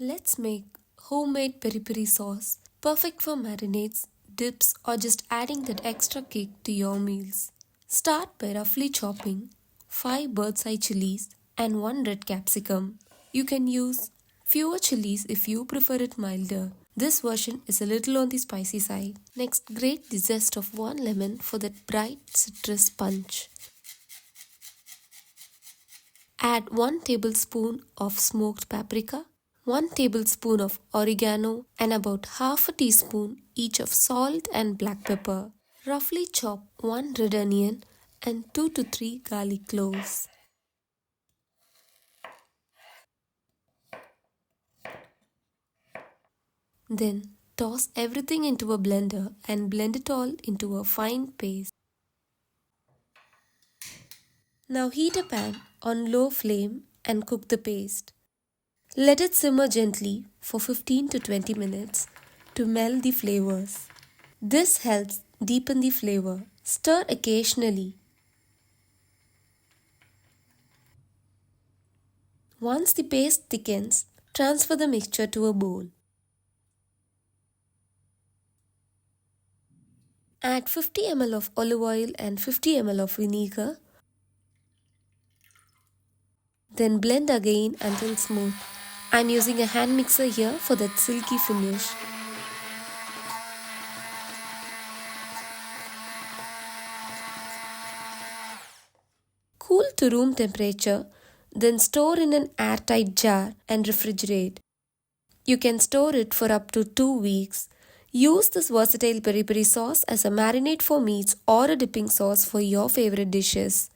Let's make homemade peri peri sauce, perfect for marinades, dips, or just adding that extra kick to your meals. Start by roughly chopping 5 bird's eye chilies and 1 red capsicum. You can use fewer chilies if you prefer it milder. This version is a little on the spicy side. Next, grate the zest of 1 lemon for that bright citrus punch. Add 1 tablespoon of smoked paprika, 1 tablespoon of oregano, and about half a teaspoon each of salt and black pepper. Roughly chop 1 red onion and 2 to 3 garlic cloves. Then toss everything into a blender and blend it all into a fine paste. Now heat a pan on low flame and cook the paste. Let it simmer gently for 15 to 20 minutes to meld the flavors. This helps deepen the flavor. Stir occasionally. Once the paste thickens, transfer the mixture to a bowl. Add 50 ml of olive oil and 50 ml of vinegar. Then blend again until smooth. I'm using a hand mixer here for that silky finish. Cool to room temperature, then store in an airtight jar and refrigerate. You can store it for up to 2 weeks. Use this versatile peri peri sauce as a marinade for meats or a dipping sauce for your favorite dishes.